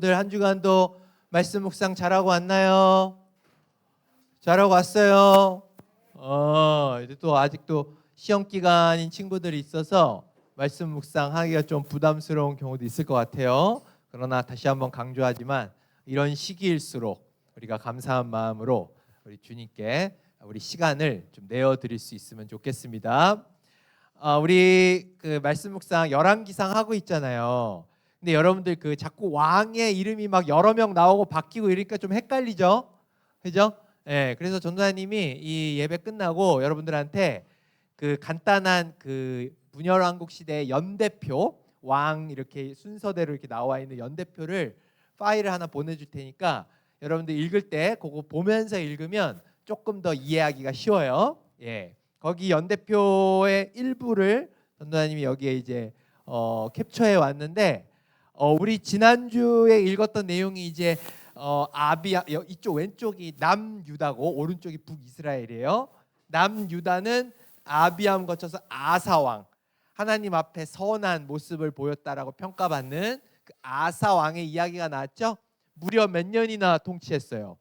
한 주간도 말씀 묵상 잘하고 왔나요? 잘하고 왔어요. 이제 또 아직도 시험 기간인 친구들이 있어서 말씀 묵상하기가 좀 부담스러운 경우도 있을 것 같아요. 그러나 다시 한번 강조하지만 이런 시기일수록 우리가 감사한 마음으로 우리 주님께 우리 시간을 좀 내어드릴 수 있으면 좋겠습니다. 우리 그 말씀 묵상 열왕기상 하고 있잖아요. 근데 여러분들 그 자꾸 왕의 이름이 막 여러 명 나오고 바뀌고 이러니까 좀 헷갈리죠? 그죠? 예, 그래서 전도사님이 이 예배 끝나고 여러분들한테 그 간단한 그 분열왕국 시대의 연대표 왕 이렇게 순서대로 이렇게 나와 있는 연대표를 파일을 하나 보내줄 테니까 여러분들 읽을 때 그거 보면서 읽으면 조금 더 이해하기가 쉬워요. 예, 거기 연대표의 일부를 전도사님이 여기에 이제 캡처해 왔는데 우리 지난주에 읽었던 내용이 이제 아비야 이쪽 왼쪽이 남유다고 오른쪽이 북이스라엘이에요. 남유다는 아비암 거쳐서 아사왕 하나님 앞에 선한 모습을 보였다라고 평가받는 그 아사왕의 이야기가 나왔죠. 무려 몇 년이나 통치했어요.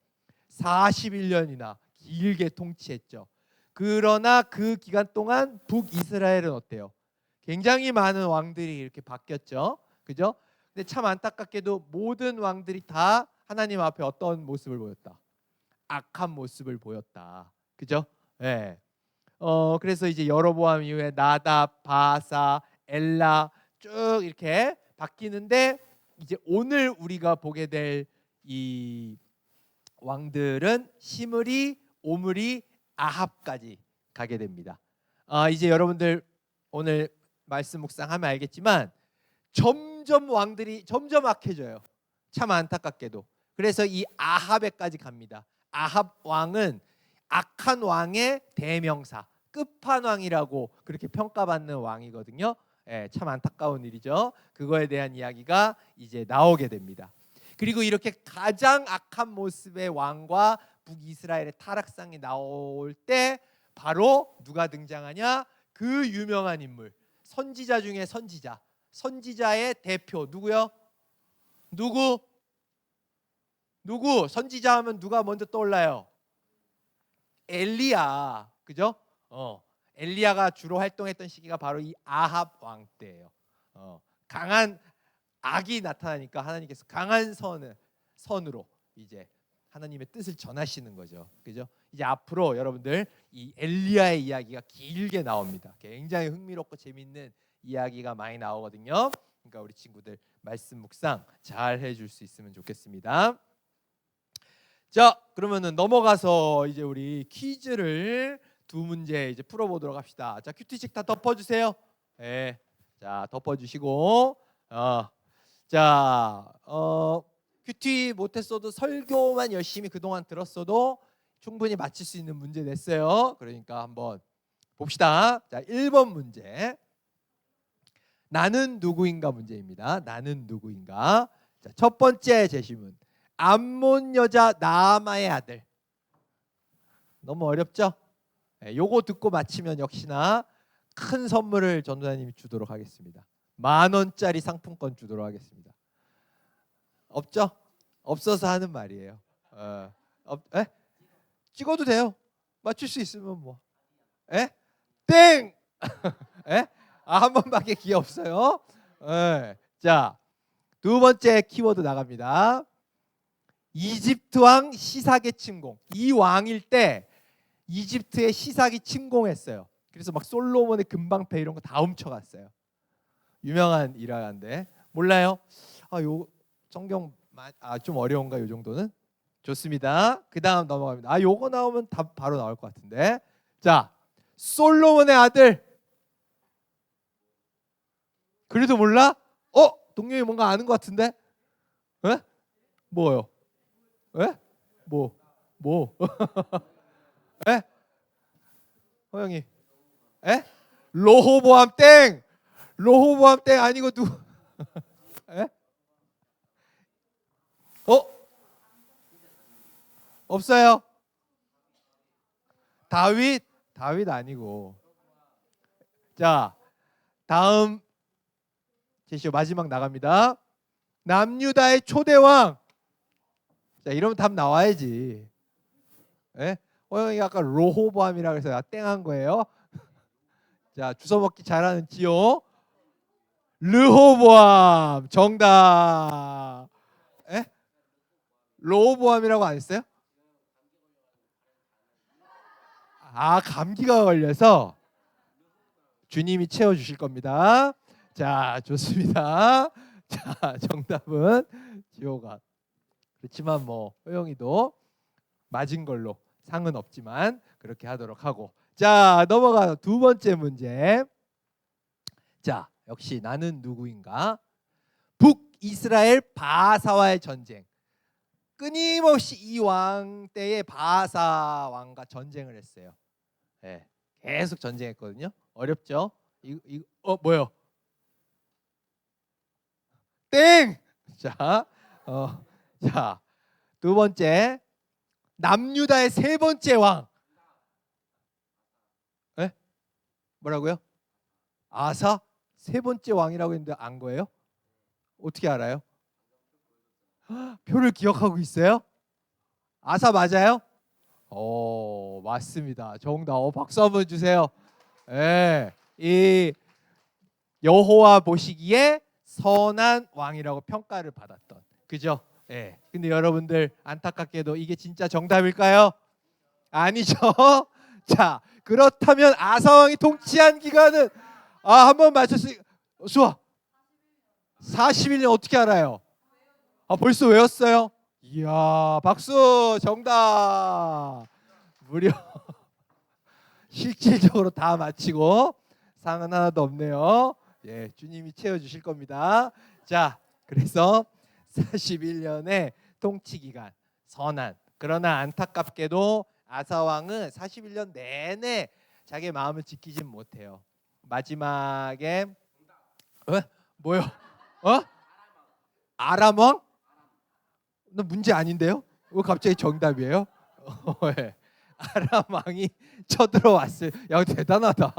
41년이나 길게 통치했죠. 그러나 그 기간 동안 북이스라엘은 어때요? 굉장히 많은 왕들이 이렇게 바뀌었죠. 그죠? 근데 참 안타깝게도 모든 왕들이 다 하나님 앞에 어떤 모습을 보였다? 악한 모습을 보였다. 그죠? 예. 그래서 이제 여로보암 이후에 나답, 바사, 엘라 쭉 이렇게 바뀌는데 이제 오늘 우리가 보게 될 이 왕들은 시므리, 오므리, 아합까지 가게 됩니다. 이제 여러분들 오늘 말씀 묵상하면 알겠지만 점점 왕들이 점점 악해져요. 참 안타깝게도. 그래서 이 아합에까지 갑니다. 아합 왕은 악한 왕의 대명사, 끝판왕이라고 그렇게 평가받는 왕이거든요. 예, 참 안타까운 일이죠. 그거에 대한 이야기가 이제 나오게 됩니다. 그리고 이렇게 가장 악한 모습의 왕과 북이스라엘의 타락상이 나올 때 바로 누가 등장하냐? 그 유명한 인물, 선지자 중에 선지자. 선지자의 대표 누구요? 누구? 선지자 하면 누가 먼저 떠올라요? 엘리야. 그죠? 엘리야가 주로 활동했던 시기가 바로 이 아합 왕 때예요. 강한 악이 나타나니까 하나님께서 강한 선으로 이제 하나님의 뜻을 전하시는 거죠. 그죠? 이제 앞으로 여러분들 이 엘리야의 이야기가 길게 나옵니다. 굉장히 흥미롭고 재밌는 이야기가 많이 나오거든요. 그러니까 우리 친구들 말씀 묵상 잘 해줄 수 있으면 좋겠습니다. 자, 그러면은 넘어가서 이제 우리 퀴즈를 두 문제 이제 풀어보도록 합시다. 자, 큐티책 다 덮어주세요. 네, 자 덮어주시고 큐티 못했어도 설교만 열심히 그동안 들었어도 충분히 맞힐 수 있는 문제 냈어요. 그러니까 한번 봅시다. 자, 1번 문제. 나는 누구인가 문제입니다. 나는 누구인가? 자, 첫 번째 제시문. 암몬 여자 나아마의 아들. 너무 어렵죠? 네, 요거 듣고 맞히면 역시나 큰 선물을 전도사님이 주도록 하겠습니다. 10,000원짜리 상품권 주도록 하겠습니다. 없죠? 없어서 하는 말이에요. 찍어도 돼요. 맞출 수 있으면 뭐. 땡! 한 번밖에 기회 없어요. 자, 두 번째 키워드 나갑니다. 이집트 왕 시삭의 침공. 이 왕일 때 이집트의 시삭이 침공했어요. 그래서 막 솔로몬의 금방패 이런 거 다 훔쳐갔어요. 유명한 일화인데 몰라요? 요 성경 좀 어려운가 요 정도는? 좋습니다. 그 다음 넘어갑니다. 요거 나오면 답 바로 나올 것 같은데. 자, 솔로몬의 아들. 그래도 몰라? 동료이 뭔가 아는 것 같은데? 뭐요? 뭐? 호영이. 로호보암 땡. 로호보암 땡 아니고 누구? 없어요. 다윗 아니고. 자, 다음 제시어 마지막 나갑니다. 남유다의 초대왕. 자, 이러면 답 나와야지. 예? 호영이가 아까 로호보암이라고 해서 땡한 거예요. 자, 주워 먹기 잘하는 지호. 르호보암 정답. 예? 로호보암이라고 안 했어요? 아, 감기가 걸려서 주님이 채워주실 겁니다. 자, 좋습니다. 자, 정답은 지호가. 그렇지만 뭐 호영이도 맞은 걸로 상은 없지만 그렇게 하도록 하고. 자, 넘어가 두 번째 문제. 자, 역시 나는 누구인가? 북이스라엘 바하사와의 전쟁. 끊임없이 이 왕 때에 바하사 왕과 전쟁을 했어요. 네, 계속 전쟁했거든요. 어렵죠? 뭐요? 땡. 자, 자, 두 번째 남유다의 세 번째 왕. 네? 뭐라고요? 아사 세 번째 왕이라고 했는데 안 거예요? 어떻게 알아요? 표를 기억하고 있어요? 아사 맞아요? 맞습니다. 정답. 박수 한번 주세요. 예, 이 여호와 보시기에 선한 왕이라고 평가를 받았던, 그죠? 예. 근데 여러분들 안타깝게도 이게 진짜 정답일까요? 아니죠. 자, 그렇다면 아사 왕이 통치한 기간은 한번 맞췄으니까 수아 41년 어떻게 알아요? 벌써 외웠어요? 이야, 박수. 정답. 무려 실질적으로 다 마치고 상은 하나도 없네요. 예, 주님이 채워주실 겁니다. 자, 그래서 41년의 통치 기간 선한. 그러나 안타깝게도 아사 왕은 41년 내내 자기의 마음을 지키진 못해요. 마지막에 뭐요? 아람 왕? 나 문제 아닌데요? 왜 갑자기 정답이에요? 네. 아람 왕이 쳐들어왔어요. 야, 대단하다.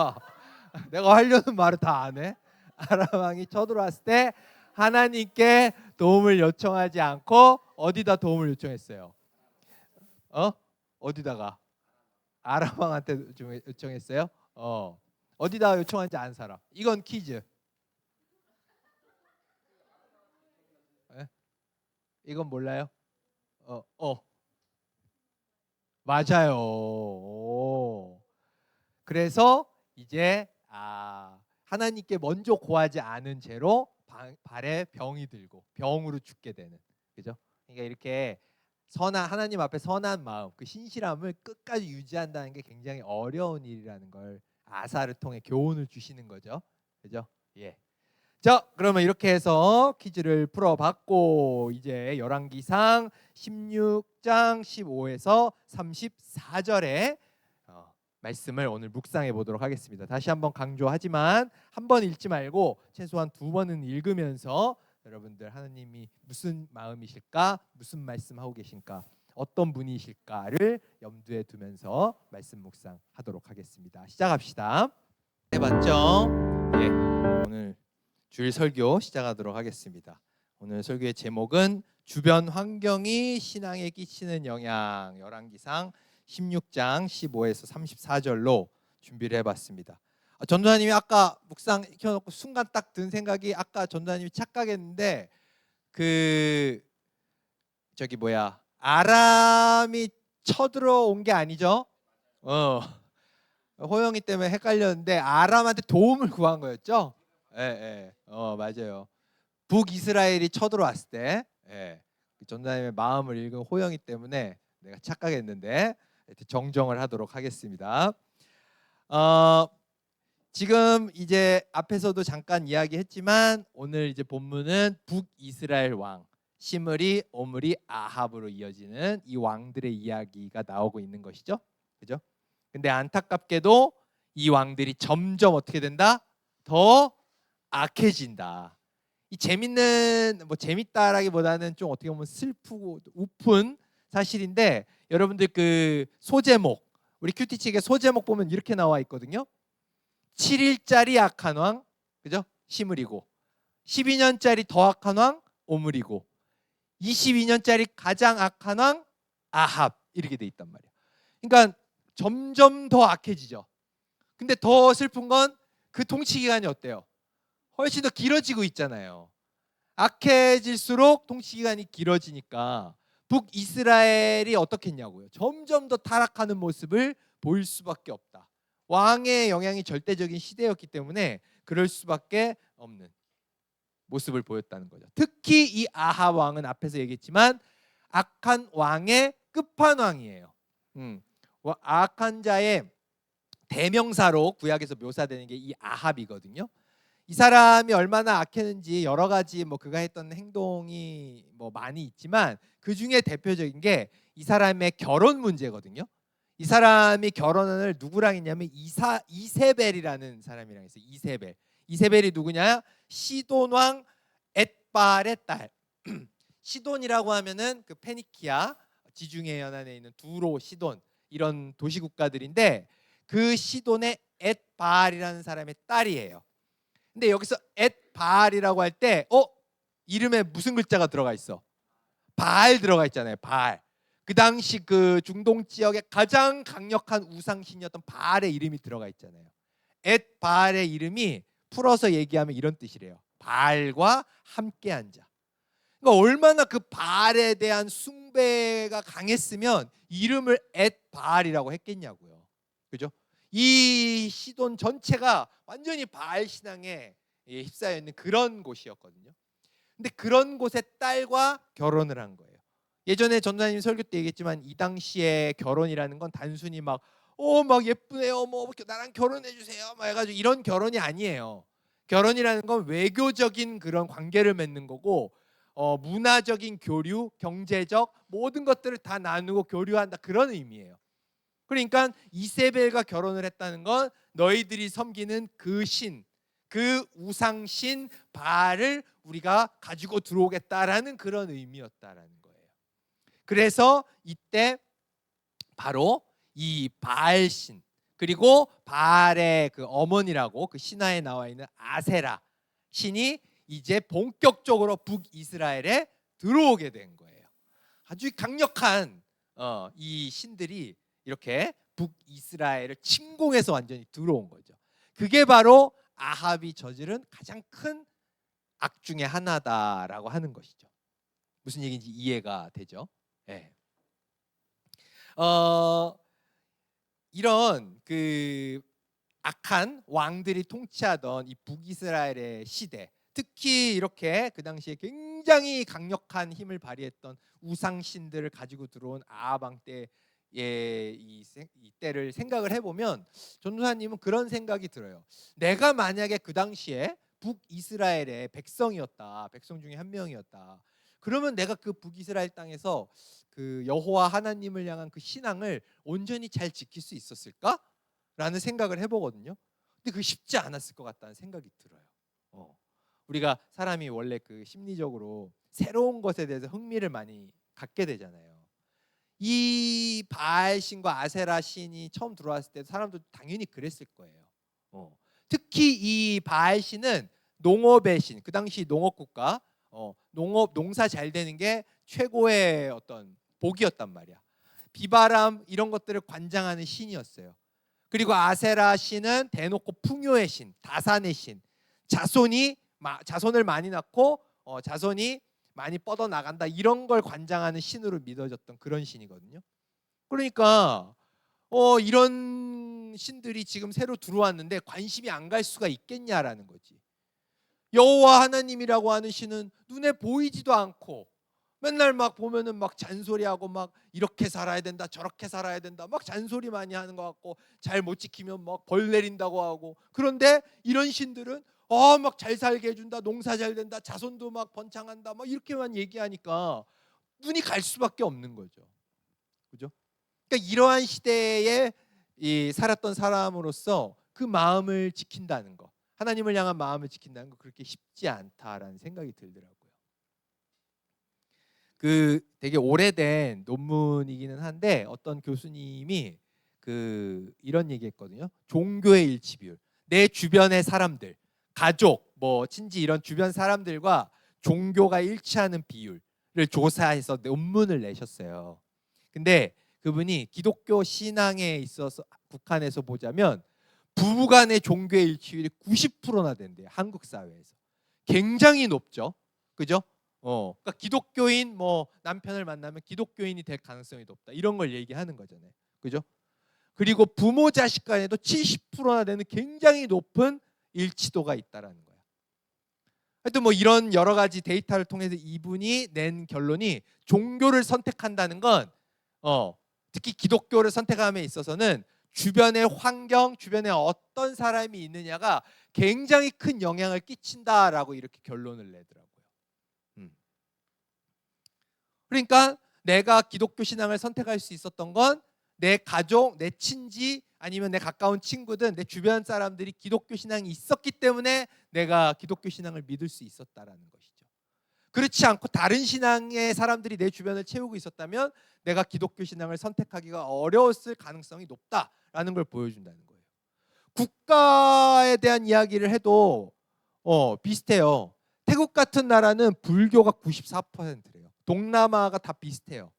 내가 하려는 말을 다 안 해. 아람 왕이 쳐들어왔을 때 하나님께 도움을 요청하지 않고 어디다 도움을 요청했어요? 어디다가? 아람 왕한테 요청했어요? 어디다 요청한지 아는 사람? 이건 퀴즈. 이건 몰라요? 맞아요. 그래서 이제 하나님께 먼저 고하지 않은 채로 발에 병이 들고 병으로 죽게 되는, 그죠? 그러니까 이렇게 하나님 앞에 선한 마음, 그 신실함을 끝까지 유지한다는 게 굉장히 어려운 일이라는 걸 아사를 통해 교훈을 주시는 거죠, 그죠? 예. 자, 그러면 이렇게 해서 퀴즈를 풀어봤고 이제 열왕기상 16장 15에서 34절의 말씀을 오늘 묵상해 보도록 하겠습니다. 다시 한번 강조하지만 한 번 읽지 말고 최소한 두 번은 읽으면서 여러분들 하나님이 무슨 마음이실까, 무슨 말씀하고 계신가, 어떤 분이실까를 염두에 두면서 말씀 묵상하도록 하겠습니다. 시작합시다. 해봤죠? 예, 오늘 주일 설교 시작하도록 하겠습니다. 오늘 설교의 제목은 주변 환경이 신앙에 끼치는 영향, 열왕기상 16장 15에서 34절로 준비를 해봤습니다. 전도사님이 아까 묵상 켜놓고 순간 딱 든 생각이, 아까 전도사님이 착각했는데 아람이 쳐들어온 게 아니죠? 호영이 때문에 헷갈렸는데 아람한테 도움을 구한 거였죠? 예, 맞아요. 북이스라엘이 쳐들어왔을 때, 전도사님의 마음을 읽은 호영이 때문에 내가 착각했는데 정정을 하도록 하겠습니다. 지금 이제 앞에서도 잠깐 이야기했지만 오늘 이제 본문은 북이스라엘 왕 시므리, 오므리, 아합으로 이어지는 이 왕들의 이야기가 나오고 있는 것이죠, 그죠? 근데 안타깝게도 이 왕들이 점점 어떻게 된다? 더 악해진다. 이 재밌다라기보다는 좀 어떻게 보면 슬프고 우픈 사실인데, 여러분들 그 소제목, 우리 큐티책의 소제목 보면 이렇게 나와 있거든요. 7일짜리 악한 왕, 그죠? 시므리고 12년짜리 더 악한 왕 오므리고 22년짜리 가장 악한 왕 아합 이렇게 돼 있단 말이에요. 그러니까 점점 더 악해지죠. 근데 더 슬픈 건 그 통치 기간이 어때요? 훨씬 더 길어지고 있잖아요. 악해질수록 통치 기간이 길어지니까 북이스라엘이 어떻게 했냐고요. 점점 더 타락하는 모습을 보일 수밖에 없다. 왕의 영향이 절대적인 시대였기 때문에 그럴 수밖에 없는 모습을 보였다는 거죠. 특히 이 아합 왕은 앞에서 얘기했지만 악한 왕의 끝판왕이에요. 악한 자의 대명사로 구약에서 묘사되는 게 이 아합이거든요. 이 사람이 얼마나 악했는지 여러 가지 그가 했던 행동이 많이 있지만 그 중에 대표적인 게 이 사람의 결혼 문제거든요. 이 사람이 결혼을 누구랑 했냐면 이세벨이라는 사람이랑 했어요. 이세벨이 누구냐? 시돈 왕 엣발의 딸. 시돈이라고 하면은 그 페니키아 지중해 연안에 있는 두로, 시돈 이런 도시 국가들인데 그 시돈의 엣발이라는 사람의 딸이에요. 근데 여기서 엣발이라고 할 때 이름에 무슨 글자가 들어가 있어? 바알 들어가 있잖아요. 바알. 그 당시 그 중동 지역의 가장 강력한 우상신이었던 바알의 이름이 들어가 있잖아요. 엣바알의 이름이 풀어서 얘기하면 이런 뜻이래요. 바알과 함께한 자. 그러니까 얼마나 그 바알에 대한 숭배가 강했으면 이름을 엣바알이라고 했겠냐고요. 그죠? 이 시돈 전체가 완전히 바알 신앙에 휩싸여 있는 그런 곳이었거든요. 근데 그런 곳의 딸과 결혼을 한 거예요. 예전에 전도사님 설교 때 얘기했지만 이 당시에 결혼이라는 건 단순히 막 예쁘네요, 나랑 결혼해 주세요, 해가지고 이런 결혼이 아니에요. 결혼이라는 건 외교적인 그런 관계를 맺는 거고, 문화적인 교류, 경제적 모든 것들을 다 나누고 교류한다 그런 의미예요. 그러니까 이세벨과 결혼을 했다는 건 너희들이 섬기는 그 신, 그 우상신 바알을 우리가 가지고 들어오겠다라는 그런 의미였다라는 거예요. 그래서 이때 바로 이 바알신 그리고 바알의 그 어머니라고 그 신화에 나와 있는 아세라 신이 이제 본격적으로 북이스라엘에 들어오게 된 거예요. 아주 강력한 이 신들이 이렇게 북이스라엘을 침공해서 완전히 들어온 거죠. 그게 바로 아합이 저지른 가장 큰 악 중에 하나다라고 하는 것이죠. 무슨 얘기인지 이해가 되죠? 네. 이런 그 악한 왕들이 통치하던 이 북이스라엘의 시대, 특히 이렇게 그 당시에 굉장히 강력한 힘을 발휘했던 우상신들을 가지고 들어온 아합 왕 때의 이 때를 생각을 해보면 전도사님은 그런 생각이 들어요. 내가 만약에 그 당시에 북이스라엘의 백성이었다, 백성 중에 한 명이었다, 그러면 내가 그 북이스라엘 땅에서 그 여호와 하나님을 향한 그 신앙을 온전히 잘 지킬 수 있었을까? 라는 생각을 해보거든요. 근데 그게 쉽지 않았을 것 같다는 생각이 들어요. 우리가 사람이 원래 그 심리적으로 새로운 것에 대해서 흥미를 많이 갖게 되잖아요. 이 바알 신과 아세라 신이 처음 들어왔을 때 사람도 당연히 그랬을 거예요. 특히 이 바알 신은 농업의 신, 그 당시 농업 국가, 농사 잘 되는 게 최고의 어떤 복이었단 말이야. 비바람 이런 것들을 관장하는 신이었어요. 그리고 아세라 신은 대놓고 풍요의 신, 다산의 신, 자손을 많이 낳고 자손이 많이 뻗어 나간다 이런 걸 관장하는 신으로 믿어졌던 그런 신이거든요. 그러니까 이런 신들이 지금 새로 들어왔는데 관심이 안 갈 수가 있겠냐라는 거지. 여호와 하나님이라고 하는 신은 눈에 보이지도 않고 맨날 막 보면은 막 잔소리하고 막 이렇게 살아야 된다 저렇게 살아야 된다 막 잔소리 많이 하는 것 같고 잘 못 지키면 막 벌 내린다고 하고, 그런데 이런 신들은 막 잘 살게 해준다, 농사 잘 된다, 자손도 막 번창한다 막 이렇게만 얘기하니까 눈이 갈 수밖에 없는 거죠. 그죠? 그러니까 이러한 시대에 살았던 사람으로서 그 마음을 지킨다는 거, 하나님을 향한 마음을 지킨다는 거 그렇게 쉽지 않다라는 생각이 들더라고요. 그 되게 오래된 논문이기는 한데 어떤 교수님이 이런 얘기했거든요. 종교의 일치 비율. 내 주변의 사람들, 가족, 친지 이런 주변 사람들과 종교가 일치하는 비율을 조사해서 논문을 내셨어요. 근데 그분이 기독교 신앙에 있어서 북한에서 보자면 부부간의 종교의 일치율이 90%나 된대요. 한국 사회에서. 굉장히 높죠. 그죠? 그러니까 기독교인 뭐 남편을 만나면 기독교인이 될 가능성이 높다. 이런 걸 얘기하는 거잖아요. 그죠? 그리고 부모 자식 간에도 70%나 되는 굉장히 높은 일치도가 있다라는 거예요. 하여튼 뭐 이런 여러 가지 데이터를 통해서 이분이 낸 결론이 종교를 선택한다는 건 특히 기독교를 선택함에 있어서는 주변의 환경, 주변에 어떤 사람이 있느냐가 굉장히 큰 영향을 끼친다라고 이렇게 결론을 내더라고요. 그러니까 내가 기독교 신앙을 선택할 수 있었던 건 내 가족, 내 친지 아니면 내 가까운 친구든 내 주변 사람들이 기독교 신앙이 있었기 때문에 내가 기독교 신앙을 믿을 수 있었다라는 것이죠. 그렇지 않고 다른 신앙의 사람들이 내 주변을 채우고 있었다면 내가 기독교 신앙을 선택하기가 어려웠을 가능성이 높다라는 걸 보여준다는 거예요. 국가에 대한 이야기를 해도 비슷해요. 태국 같은 나라는 불교가 94%래요. 동남아가 다 비슷해요.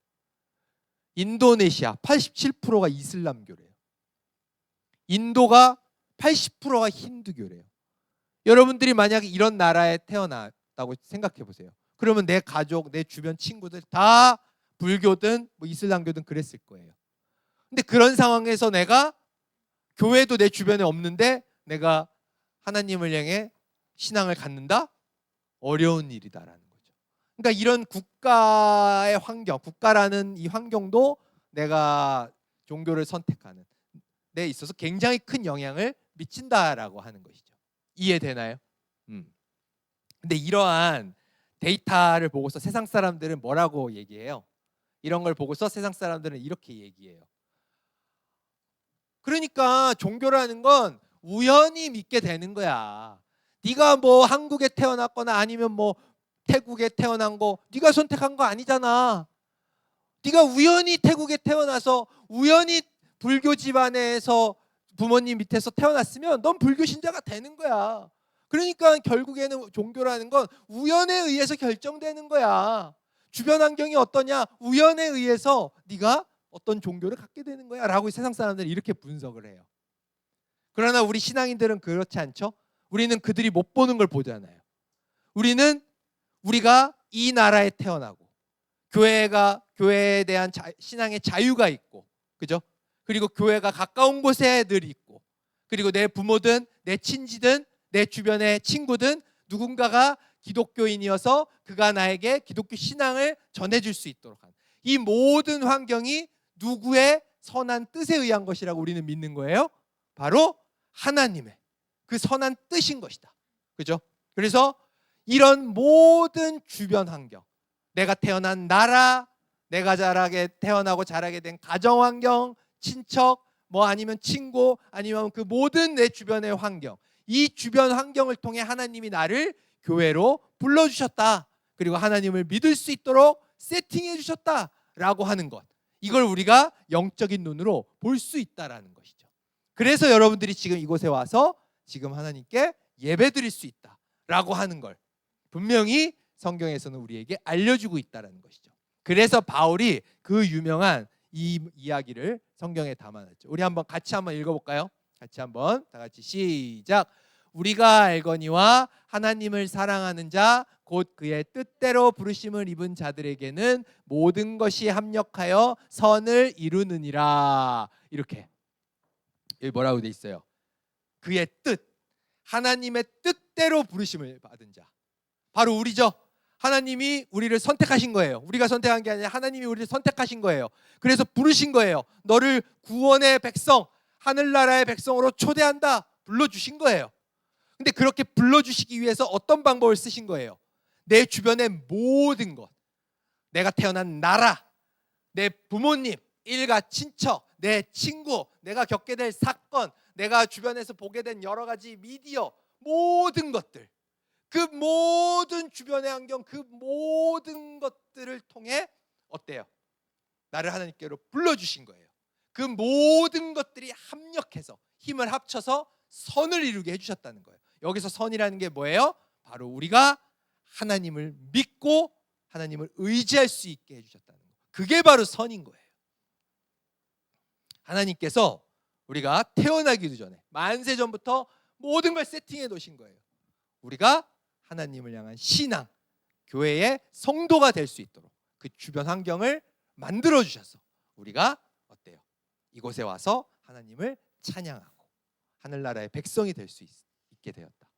인도네시아 87%가 이슬람교래요. 인도가 80%가 힌두교래요. 여러분들이 만약에 이런 나라에 태어났다고 생각해 보세요. 그러면 내 가족, 내 주변 친구들 다 불교든 뭐 이슬람교든 그랬을 거예요. 근데 그런 상황에서 내가 교회도 내 주변에 없는데 내가 하나님을 향해 신앙을 갖는다? 어려운 일이다라는 거죠. 그러니까 이런 국가의 환경, 국가라는 이 환경도 내가 종교를 선택하는 데 있어서 굉장히 큰 영향을 미친다라고 하는 것이죠. 이해되나요? 근데 이러한 데이터를 보고서 세상 사람들은 뭐라고 얘기해요? 이런 걸 보고서 세상 사람들은 이렇게 얘기해요. 그러니까 종교라는 건 우연히 믿게 되는 거야. 네가 뭐 한국에 태어났거나 아니면 뭐 태국에 태어난 거 네가 선택한 거 아니잖아. 네가 우연히 태국에 태어나서 우연히 불교 집안에서 부모님 밑에서 태어났으면 넌 불교 신자가 되는 거야. 그러니까 결국에는 종교라는 건 우연에 의해서 결정되는 거야. 주변 환경이 어떠냐? 우연에 의해서 네가 어떤 종교를 갖게 되는 거야 라고 세상 사람들이 이렇게 분석을 해요. 그러나 우리 신앙인들은 그렇지 않죠? 우리는 그들이 못 보는 걸 보잖아요. 우리가 이 나라에 태어나고 교회에 대한 신앙의 자유가 있고, 그죠? 그리고 교회가 가까운 곳에 늘 있고, 그리고 내 부모든 내 친지든 내 주변의 친구든 누군가가 기독교인이어서 그가 나에게 기독교 신앙을 전해줄 수 있도록 하는 이 모든 환경이 누구의 선한 뜻에 의한 것이라고 우리는 믿는 거예요? 바로 하나님의 그 선한 뜻인 것이다. 그죠? 그래서 이런 모든 주변 환경, 내가 태어난 나라, 내가 태어나고 자라게 된 가정 환경, 친척, 뭐 아니면 친구, 아니면 그 모든 내 주변의 환경, 이 주변 환경을 통해 하나님이 나를 교회로 불러주셨다. 그리고 하나님을 믿을 수 있도록 세팅해 주셨다라고 하는 것, 이걸 우리가 영적인 눈으로 볼 수 있다라는 것이죠. 그래서 여러분들이 지금 이곳에 와서 지금 하나님께 예배드릴 수 있다라고 하는 걸 분명히 성경에서는 우리에게 알려주고 있다는 것이죠. 그래서 바울이 그 유명한 이 이야기를 성경에 담아놨죠. 우리 같이 한번 읽어볼까요? 같이 한번 다 같이 시작. 우리가 알거니와 하나님을 사랑하는 자 곧 그의 뜻대로 부르심을 입은 자들에게는 모든 것이 합력하여 선을 이루느니라. 이렇게 여기 뭐라고 돼 있어요? 그의 뜻, 하나님의 뜻대로 부르심을 받은 자, 바로 우리죠. 하나님이 우리를 선택하신 거예요. 우리가 선택한 게 아니라 하나님이 우리를 선택하신 거예요. 그래서 부르신 거예요. 너를 구원의 백성, 하늘나라의 백성으로 초대한다, 불러주신 거예요. 근데 그렇게 불러주시기 위해서 어떤 방법을 쓰신 거예요? 내 주변의 모든 것, 내가 태어난 나라, 내 부모님, 일가, 친척, 내 친구, 내가 겪게 될 사건, 내가 주변에서 보게 된 여러 가지 미디어, 모든 것들, 그 모든 주변의 환경, 그 모든 것들을 통해 어때요? 나를 하나님께로 불러주신 거예요. 그 모든 것들이 합력해서 힘을 합쳐서 선을 이루게 해주셨다는 거예요. 여기서 선이라는 게 뭐예요? 바로 우리가 하나님을 믿고 하나님을 의지할 수 있게 해주셨다는 거. 그게 바로 선인 거예요. 하나님께서 우리가 태어나기도 전에 만세 전부터 모든 걸 세팅해 놓으신 거예요. 우리가 하나님을 향한 신앙, 교회의 성도가 될 수 있도록 그 주변 환경을 만들어 주셔서 우리가 어때요? 이곳에 와서 하나님을 찬양하고 하늘나라의 백성이 될 수 있게 되었다.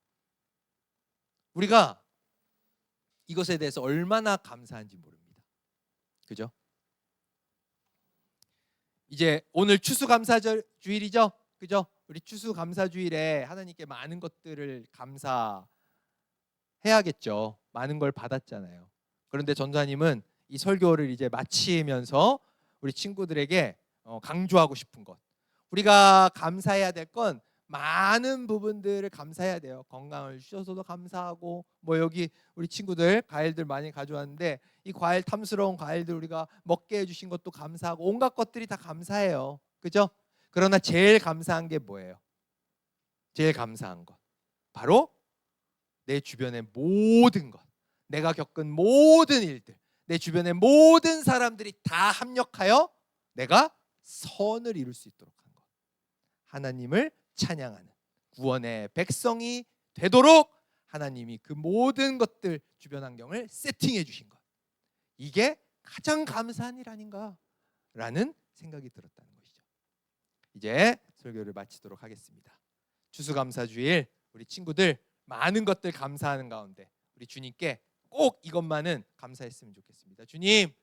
우리가 이것에 대해서 얼마나 감사한지 모릅니다. 그죠? 이제 오늘 추수감사주일이죠. 그죠? 우리 추수감사주일에 하나님께 많은 것들을 감사해야겠죠. 많은 걸 받았잖아요. 그런데 전도사님은 이 설교를 이제 마치면서 우리 친구들에게 강조하고 싶은 것, 우리가 감사해야 될 건 많은 부분들을 감사해야 돼요. 건강을 주셔서도 감사하고, 뭐 여기 우리 친구들 과일들 많이 가져왔는데 이 과일, 탐스러운 과일들 우리가 먹게 해주신 것도 감사하고, 온갖 것들이 다 감사해요. 그죠? 그러나 제일 감사한 게 뭐예요? 제일 감사한 것, 바로 내 주변의 모든 것, 내가 겪은 모든 일들, 내 주변의 모든 사람들이 다 합력하여 내가 선을 이룰 수 있도록 한 것, 하나님을 찬양하는 구원의 백성이 되도록 하나님이 그 모든 것들, 주변 환경을 세팅해 주신 것, 이게 가장 감사한 일 아닌가라는 생각이 들었다는 것이죠. 이제 설교를 마치도록 하겠습니다. 추수감사주일 우리 친구들 많은 것들 감사하는 가운데 우리 주님께 꼭 이것만은 감사했으면 좋겠습니다. 주님,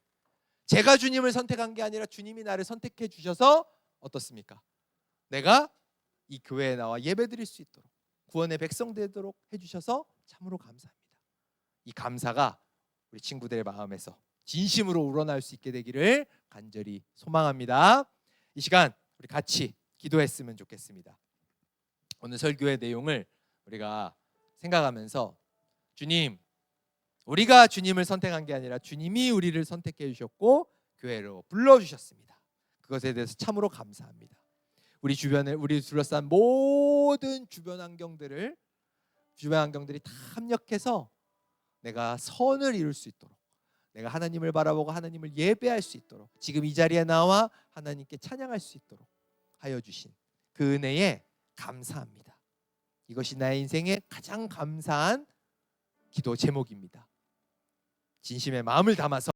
제가 주님을 선택한 게 아니라 주님이 나를 선택해 주셔서 어떻습니까? 내가 이 교회에 나와 예배드릴 수 있도록, 구원의 백성 되도록 해주셔서 참으로 감사합니다. 이 감사가 우리 친구들의 마음에서 진심으로 우러날 수 있게 되기를 간절히 소망합니다. 이 시간 우리 같이 기도했으면 좋겠습니다. 오늘 설교의 내용을 우리가 생각하면서, 주님, 우리가 주님을 선택한 게 아니라 주님이 우리를 선택해 주셨고 교회로 불러주셨습니다. 그것에 대해서 참으로 감사합니다. 우리 주변을, 우리 둘러싼 모든 주변 환경들이 다 합력해서 내가 선을 이룰 수 있도록, 내가 하나님을 바라보고 하나님을 예배할 수 있도록, 지금 이 자리에 나와 하나님께 찬양할 수 있도록 하여 주신 그 은혜에 감사합니다. 이것이 나의 인생의 가장 감사한 기도 제목입니다. 진심의 마음을 담아서